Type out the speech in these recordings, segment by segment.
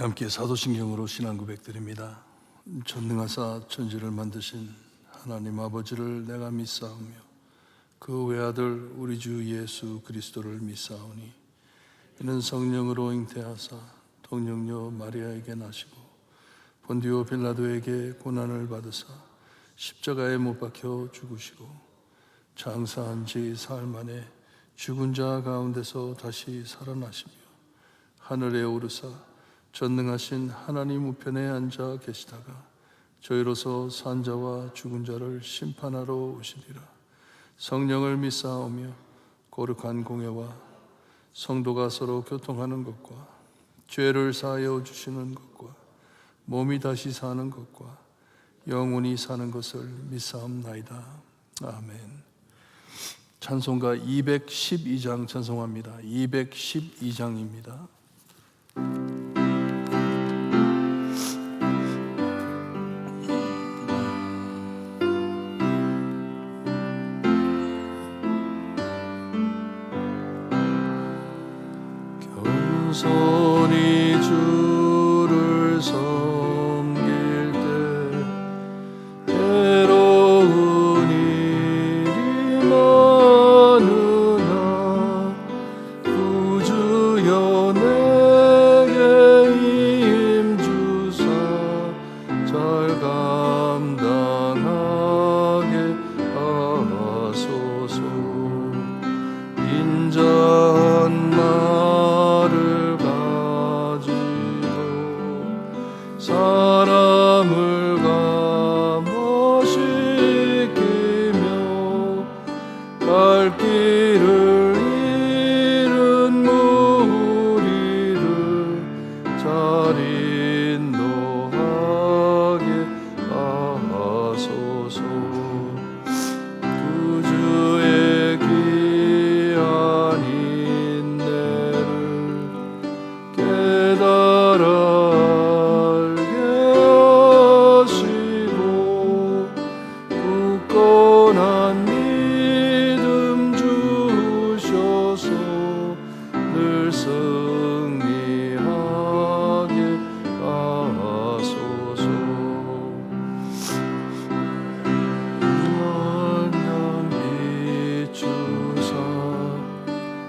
함께 사도신경으로 신앙 고백드립니다. 전능하사 천지를 만드신 하나님 아버지를 내가 믿사오며 그 외아들 우리 주 예수 그리스도를 믿사오니 이는 성령으로 잉태하사 동정녀 마리아에게 나시고 본디오 빌라도에게 고난을 받으사 십자가에 못 박혀 죽으시고 장사한 지 사흘 만에 죽은 자 가운데서 다시 살아나시며 하늘에 오르사 전능하신 하나님 우편에 앉아 계시다가 저희로서 산 자와 죽은 자를 심판하러 오시리라. 성령을 믿사오며 거룩한 공회와 성도가 서로 교통하는 것과 죄를 사하여 주시는 것과 몸이 다시 사는 것과 영원히 사는 것을 믿사옵나이다. 아멘. 찬송가 212장 찬송합니다. 212장입니다. 겸손히 주를 섬길 때 괴로운 일이 많으나 구주여 내게 힘주사 잘 감당하게 하소서. 인자한 나를 사람을 감화시키며 갈 길을 잃은 무리를 잘 인도하게 하소서. 구주의 귀한 인내를 깨달아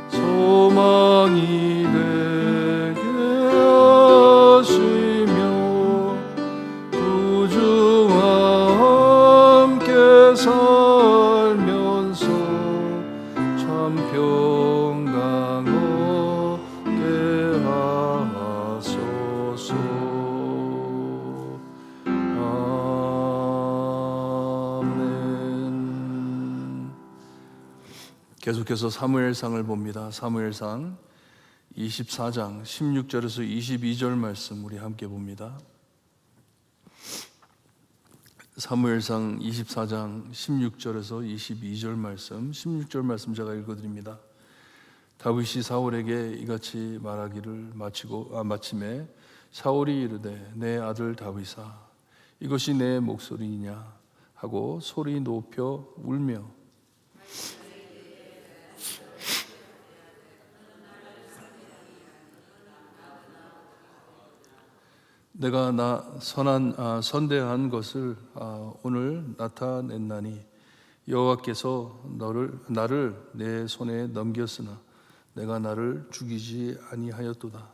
소망이 되게 하시며 구주와 함께 살면서 참 평강 얻게 하소서. 아멘. 계속해서 사무엘상을 봅니다. 사무엘상 24장 16절에서 22절 말씀 우리 함께 봅니다. 사무엘상 24장 16절에서 22절 말씀, 16절 말씀 제가 읽어드립니다. 다윗이 사울에게 이같이 말하기를 마침에 사울이 이르되 내 아들 다윗아 이것이 내 목소리이냐 하고 소리 높여 울며 내가 선대한 것을 오늘 나타냈나니 여호와께서 나를 내 손에 넘겼으나 내가 나를 죽이지 아니하였도다.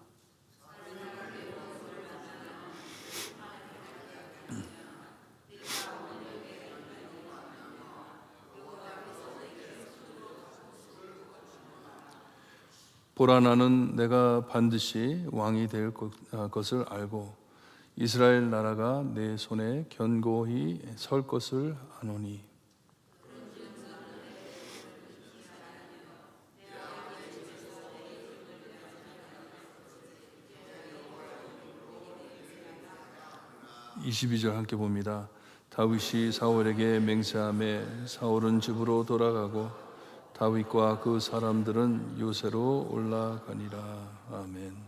보라 나는 내가 반드시 왕이 될 것을 알고 이스라엘 나라가 내 손에 견고히 설 것을 아노니 22절 함께 봅니다. 다윗이 사울에게 맹세하매 사울은 집으로 돌아가고 다윗과 그 사람들은 요새로 올라가니라. 아멘.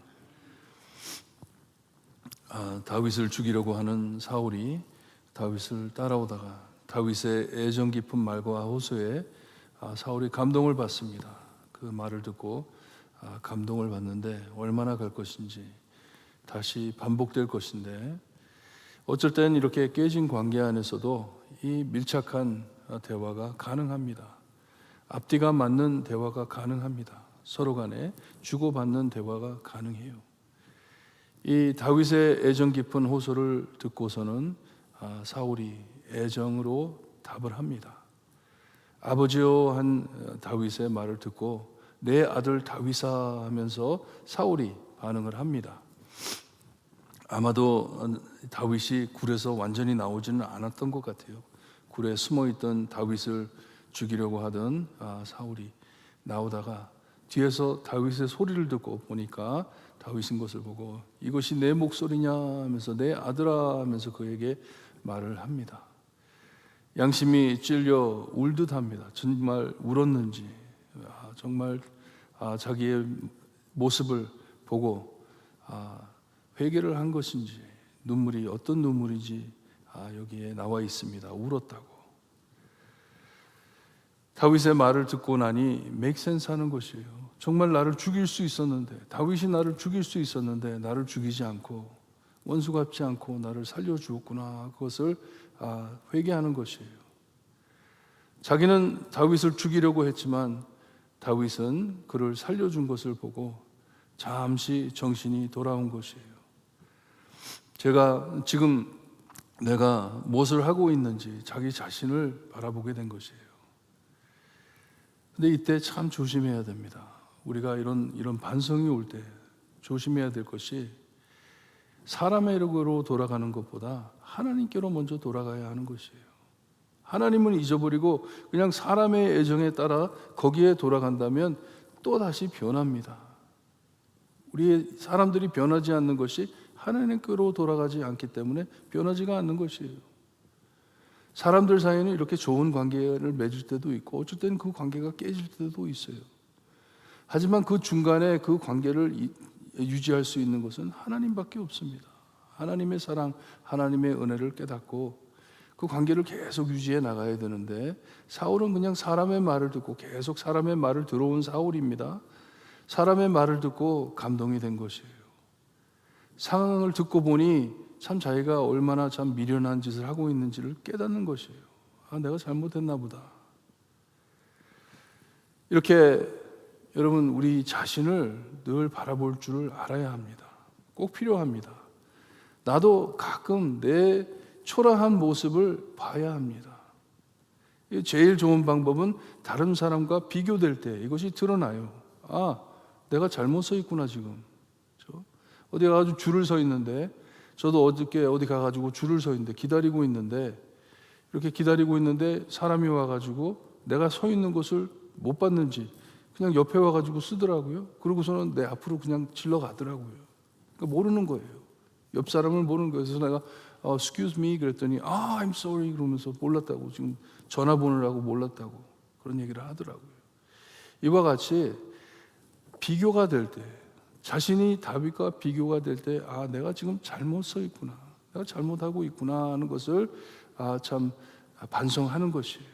다윗을 죽이려고 하는 사울이 다윗을 따라오다가 다윗의 애정 깊은 말과 호소에 사울이 감동을 받습니다. 그 말을 듣고 감동을 받는데 얼마나 갈 것인지 다시 반복될 것인데, 어쩔 때는 이렇게 깨진 관계 안에서도 이 밀착한 대화가 가능합니다. 앞뒤가 맞는 대화가 가능합니다. 서로 간에 주고받는 대화가 가능해요. 이 다윗의 애정 깊은 호소를 듣고서는 사울이 애정으로 답을 합니다. 아버지요 한 다윗의 말을 듣고 내 아들 다윗아 하면서 사울이 반응을 합니다. 아마도 다윗이 굴에서 완전히 나오지는 않았던 것 같아요. 굴에 숨어있던 다윗을 죽이려고 하던 사울이 나오다가 뒤에서 다윗의 소리를 듣고 보니까 다윗인 것을 보고 이것이 내 목소리냐 하면서 내 아들아 하면서 그에게 말을 합니다. 양심이 찔려 울듯 합니다. 정말 울었는지, 정말 자기의 모습을 보고 회개를 한 것인지, 눈물이 어떤 눈물인지 여기에 나와 있습니다. 울었다고. 다윗의 말을 듣고 나니 make sense 하는 것이에요. 정말 나를 죽일 수 있었는데, 다윗이 나를 죽일 수 있었는데 나를 죽이지 않고 원수 갚지 않고 나를 살려주었구나. 그것을 회개하는 것이에요. 자기는 다윗을 죽이려고 했지만 다윗은 그를 살려준 것을 보고 잠시 정신이 돌아온 것이에요. 제가 지금 내가 무엇을 하고 있는지 자기 자신을 바라보게 된 것이에요. 근데 이때 참 조심해야 됩니다. 우리가 이런 반성이 올 때 조심해야 될 것이 사람에게로 돌아가는 것보다 하나님께로 먼저 돌아가야 하는 것이에요. 하나님은 잊어버리고 그냥 사람의 애정에 따라 거기에 돌아간다면 또 다시 변합니다. 우리 사람들이 변하지 않는 것이 하나님께로 돌아가지 않기 때문에 변하지가 않는 것이에요. 사람들 사이에는 이렇게 좋은 관계를 맺을 때도 있고 어쩔 때는 그 관계가 깨질 때도 있어요. 하지만 그 중간에 그 관계를 유지할 수 있는 것은 하나님밖에 없습니다. 하나님의 사랑, 하나님의 은혜를 깨닫고 그 관계를 계속 유지해 나가야 되는데 사울은 그냥 사람의 말을 듣고 계속 사람의 말을 들어온 사울입니다. 사람의 말을 듣고 감동이 된 것이에요. 상황을 듣고 보니 참 자기가 얼마나 참 미련한 짓을 하고 있는지를 깨닫는 것이에요. 내가 잘못했나 보다. 이렇게 여러분 우리 자신을 늘 바라볼 줄을 알아야 합니다. 꼭 필요합니다. 나도 가끔 내 초라한 모습을 봐야 합니다. 제일 좋은 방법은 다른 사람과 비교될 때 이것이 드러나요. 내가 잘못 서 있구나 지금. 어디 가가지고 줄을 서 있는데, 저도 어저께 어디 가가지고 줄을 서 있는데 기다리고 있는데, 이렇게 기다리고 있는데 사람이 와가지고 내가 서 있는 것을 못 봤는지 그냥 옆에 와가지고 쓰더라고요. 그러고서는 내 앞으로 그냥 질러 가더라고요. 그러니까 모르는 거예요. 옆 사람을 모르는 거예요. 그래서 내가 excuse me 그랬더니 I'm sorry 그러면서 몰랐다고, 지금 전화번호라고 몰랐다고 그런 얘기를 하더라고요. 이와 같이 비교가 될 때, 자신이 다윗과 비교가 될 때 내가 지금 잘못 서 있구나, 내가 잘못하고 있구나 하는 것을 참 반성하는 것이에요.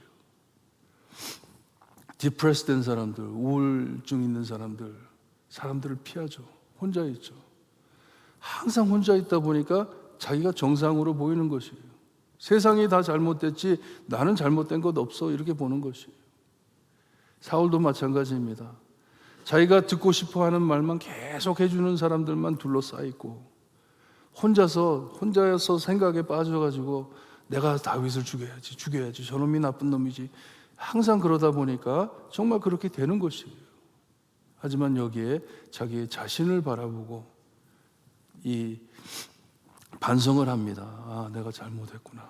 디프레스 된 사람들, 우울증 있는 사람들을 피하죠. 혼자 있죠. 항상 혼자 있다 보니까 자기가 정상으로 보이는 것이에요. 세상이 다 잘못됐지 나는 잘못된 것 없어 이렇게 보는 것이에요. 사울도 마찬가지입니다. 자기가 듣고 싶어하는 말만 계속 해주는 사람들만 둘러싸여 있고 혼자서 생각에 빠져가지고 내가 다윗을 죽여야지 저놈이 나쁜 놈이지, 항상 그러다 보니까 정말 그렇게 되는 것이에요. 하지만 여기에 자기의 자신을 바라보고 이 반성을 합니다. 내가 잘못했구나.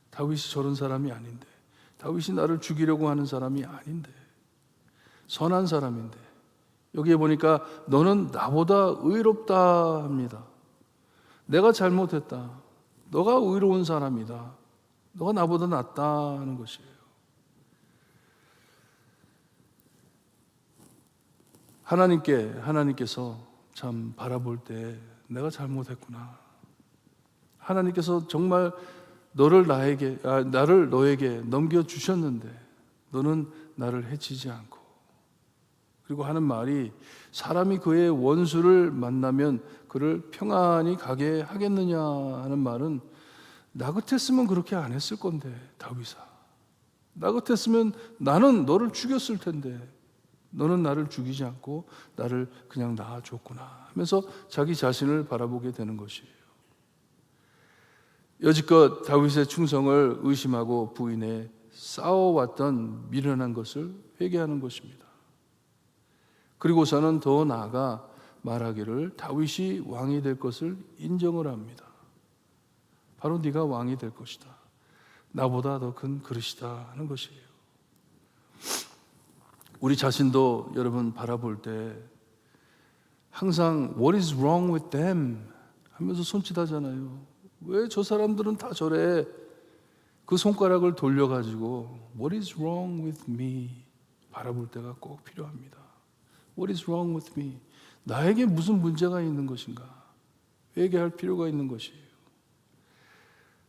다윗이 저런 사람이 아닌데, 다윗이 나를 죽이려고 하는 사람이 아닌데, 선한 사람인데, 여기에 보니까 너는 나보다 의롭다 합니다. 내가 잘못했다. 너가 의로운 사람이다. 너가 나보다 낫다 하는 것이에요. 하나님께서 참 바라볼 때 내가 잘못했구나. 하나님께서 정말 나를 너에게 넘겨주셨는데 너는 나를 해치지 않고 그리고 하는 말이 사람이 그의 원수를 만나면 그를 평안히 가게 하겠느냐 하는 말은 나 같았으면 그렇게 안 했을 건데 다윗아. 나 같았으면 나는 너를 죽였을 텐데 너는 나를 죽이지 않고 나를 그냥 놔줬구나 하면서 자기 자신을 바라보게 되는 것이에요. 여지껏 다윗의 충성을 의심하고 부인해 싸워왔던 미련한 것을 회개하는 것입니다. 그리고서는 더 나아가 말하기를 다윗이 왕이 될 것을 인정을 합니다. 바로 네가 왕이 될 것이다. 나보다 더 큰 그릇이다 하는 것이에요. 우리 자신도 여러분 바라볼 때 항상 What is wrong with them? 하면서 손짓하잖아요. 왜 저 사람들은 다 저래? 그 손가락을 돌려가지고 What is wrong with me? 바라볼 때가 꼭 필요합니다. What is wrong with me? 나에게 무슨 문제가 있는 것인가? 회개할 필요가 있는 것이에요.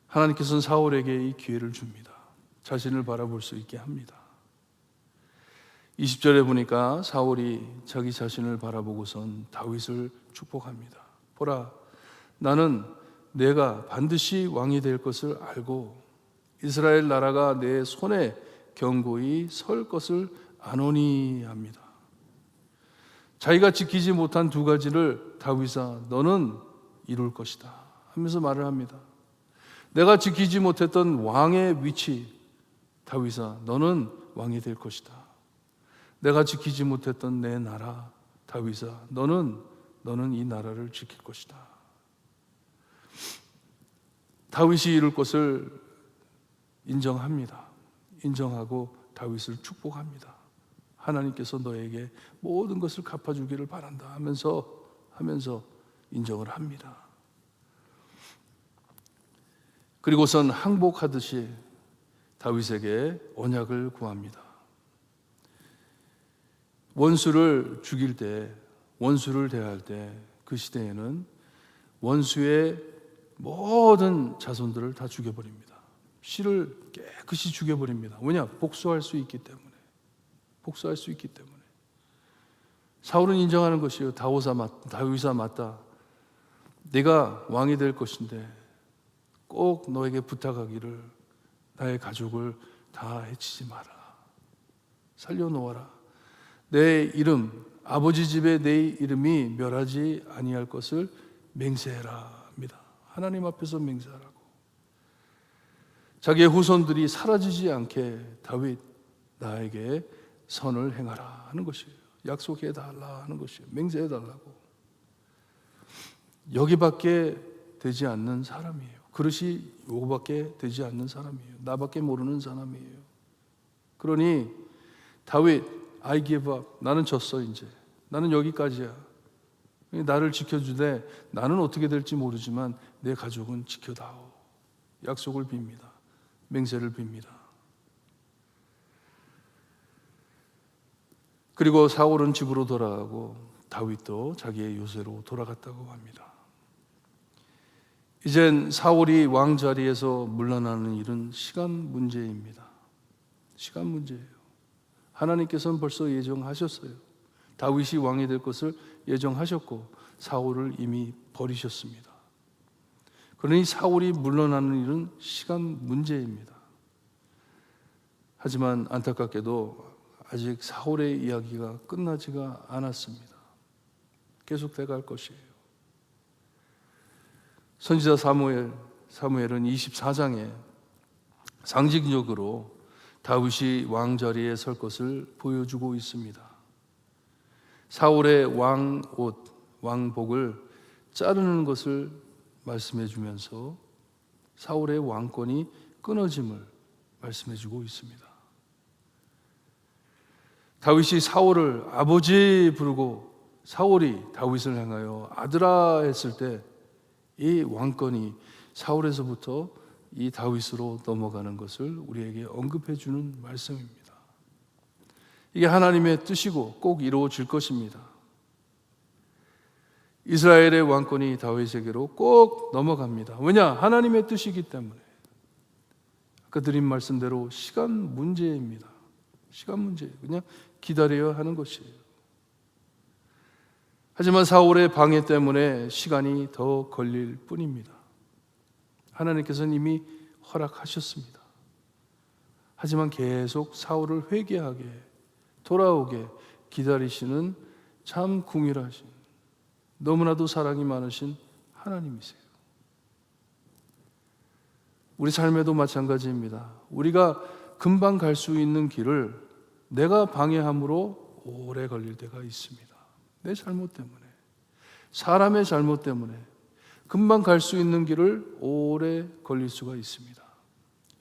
하나님께서는 사울에게 이 기회를 줍니다. 자신을 바라볼 수 있게 합니다. 20절에 보니까 사울이 자기 자신을 바라보고선 다윗을 축복합니다. 보라, 나는 내가 반드시 왕이 될 것을 알고 이스라엘 나라가 내 손에 견고히 설 것을 아노니 합니다. 자기가 지키지 못한 두 가지를 다윗아 너는 이룰 것이다 하면서 말을 합니다. 내가 지키지 못했던 왕의 위치, 다윗아 너는 왕이 될 것이다. 내가 지키지 못했던 내 나라, 다윗아 너는 이 나라를 지킬 것이다. 다윗이 이룰 것을 인정합니다. 인정하고 다윗을 축복합니다. 하나님께서 너에게 모든 것을 갚아주기를 바란다 하면서 인정을 합니다. 그리고선 항복하듯이 다윗에게 언약을 구합니다. 원수를 죽일 때, 원수를 대할 때 그 시대에는 원수의 모든 자손들을 다 죽여버립니다. 씨를 깨끗이 죽여버립니다. 왜냐? 복수할 수 있기 때문에. 복수할 수 있기 때문에. 사울은 인정하는 것이요. 다윗아 맞다. 네가 왕이 될 것인데 꼭 너에게 부탁하기를 나의 가족을 다 해치지 마라. 살려놓아라. 내 이름, 아버지 집에 내 이름이 멸하지 아니할 것을 맹세해라 합니다. 하나님 앞에서 맹세하라고. 자기의 후손들이 사라지지 않게 다윗 나에게 선을 행하라 하는 것이에요. 약속해 달라 하는 것이에요. 맹세해 달라고. 여기밖에 되지 않는 사람이에요. 그릇이 요거밖에 되지 않는 사람이에요. 나밖에 모르는 사람이에요. 그러니 다윗 I give up. 나는 졌어 이제. 나는 여기까지야. 나를 지켜주되 나는 어떻게 될지 모르지만 내 가족은 지켜다오. 약속을 빕니다. 맹세를 빕니다. 그리고 사울은 집으로 돌아가고 다윗도 자기의 요새로 돌아갔다고 합니다. 이젠 사울이 왕자리에서 물러나는 일은 시간 문제입니다. 시간 문제예요. 하나님께서는 벌써 예정하셨어요. 다윗이 왕이 될 것을 예정하셨고 사울을 이미 버리셨습니다. 그러니 사울이 물러나는 일은 시간 문제입니다. 하지만 안타깝게도 아직 사울의 이야기가 끝나지가 않았습니다. 계속돼 갈 것이에요. 선지자 사무엘은 24장에 상징적으로 다윗이 왕자리에 설 것을 보여주고 있습니다. 사울의 왕옷, 왕복을 자르는 것을 말씀해 주면서 사울의 왕권이 끊어짐을 말씀해 주고 있습니다. 다윗이 사울을 아버지 부르고 사울이 다윗을 향하여 아들아 했을 때 이 왕권이 사울에서부터 이 다윗으로 넘어가는 것을 우리에게 언급해 주는 말씀입니다. 이게 하나님의 뜻이고 꼭 이루어질 것입니다. 이스라엘의 왕권이 다윗에게로 꼭 넘어갑니다. 왜냐? 하나님의 뜻이기 때문에. 아까 드린 말씀대로 시간 문제입니다. 시간 문제예요. 그냥 기다려야 하는 것이에요. 하지만 사울의 방해 때문에 시간이 더 걸릴 뿐입니다. 하나님께서는 이미 허락하셨습니다. 하지만 계속 사울을 회개하게, 돌아오게 기다리시는 참 궁일하신, 너무나도 사랑이 많으신 하나님이세요. 우리 삶에도 마찬가지입니다. 우리가 금방 갈 수 있는 길을 내가 방해함으로 오래 걸릴 때가 있습니다. 내 잘못 때문에, 사람의 잘못 때문에 금방 갈 수 있는 길을 오래 걸릴 수가 있습니다.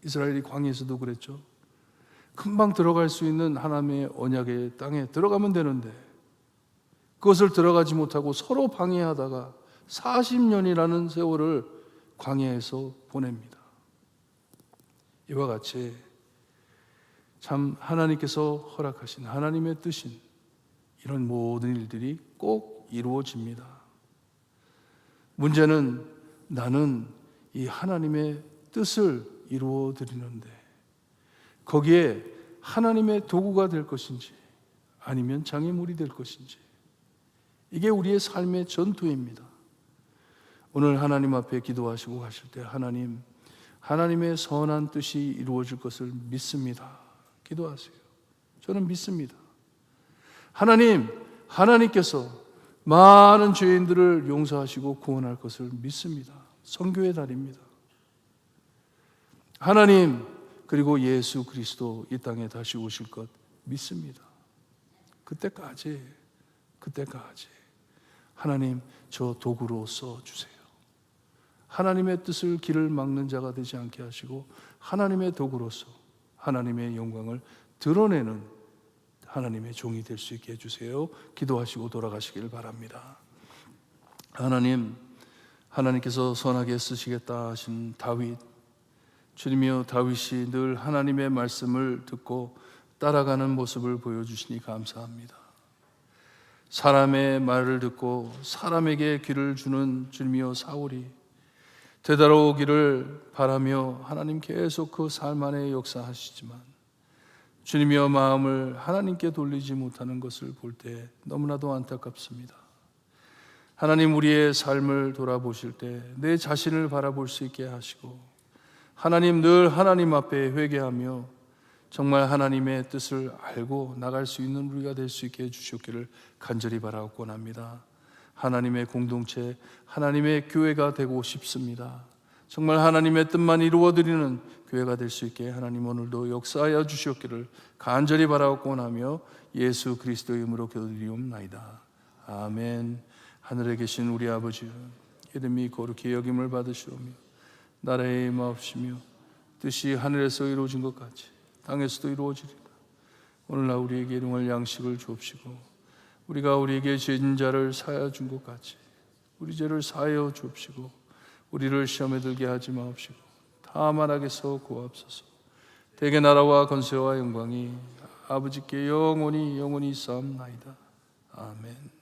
이스라엘이 광야에서도 그랬죠. 금방 들어갈 수 있는 하나님의 언약의 땅에 들어가면 되는데 그것을 들어가지 못하고 서로 방해하다가 40년이라는 세월을 광야에서 보냅니다. 이와 같이 참 하나님께서 허락하신 하나님의 뜻인 이런 모든 일들이 꼭 이루어집니다. 문제는 나는 이 하나님의 뜻을 이루어 드리는데 거기에 하나님의 도구가 될 것인지 아니면 장애물이 될 것인지, 이게 우리의 삶의 전투입니다. 오늘 하나님 앞에 기도하시고 가실 때 하나님의 선한 뜻이 이루어질 것을 믿습니다. 기도하세요. 저는 믿습니다. 하나님께서 많은 죄인들을 용서하시고 구원할 것을 믿습니다. 선교의 달입니다. 하나님 그리고 예수 그리스도 이 땅에 다시 오실 것 믿습니다. 그때까지 하나님 저 도구로 써주세요. 하나님의 뜻을 길을 막는 자가 되지 않게 하시고 하나님의 도구로서 하나님의 영광을 드러내는 하나님의 종이 될 수 있게 해주세요. 기도하시고 돌아가시길 바랍니다. 하나님께서 선하게 쓰시겠다 하신 다윗, 주님이여 다윗이 늘 하나님의 말씀을 듣고 따라가는 모습을 보여주시니 감사합니다. 사람의 말을 듣고 사람에게 귀를 주는 주님이여 사울이 되돌아오기를 바라며 하나님 계속 그 삶 안에 역사하시지만 주님이여 마음을 하나님께 돌리지 못하는 것을 볼 때 너무나도 안타깝습니다. 하나님 우리의 삶을 돌아보실 때 내 자신을 바라볼 수 있게 하시고 하나님 늘 하나님 앞에 회개하며 정말 하나님의 뜻을 알고 나갈 수 있는 우리가 될 수 있게 해주시기를 간절히 바라고 원합니다. 하나님의 공동체, 하나님의 교회가 되고 싶습니다. 정말 하나님의 뜻만 이루어드리는 교회가 될 수 있게 하나님 오늘도 역사하여 주시옵기를 간절히 바라고 원하며 예수 그리스도의 이름으로 기도드리옵나이다. 아멘. 하늘에 계신 우리 아버지여, 이름이 거룩히 여김을 받으시오며 나라의 임하옵시며 뜻이 하늘에서 이루어진 것 같이 땅에서도 이루어지리라. 오늘날 우리에게 일용할 양식을 주옵시고 우리가 우리에게 죄진 자를 사하여 준 것 같이 우리 죄를 사하여 주옵시고 우리를 시험에 들게 하지 마옵시고 다만 악에서 구하옵소서. 대개 나라와 권세와 영광이 아버지께 영원히 싸움나이다. 아멘.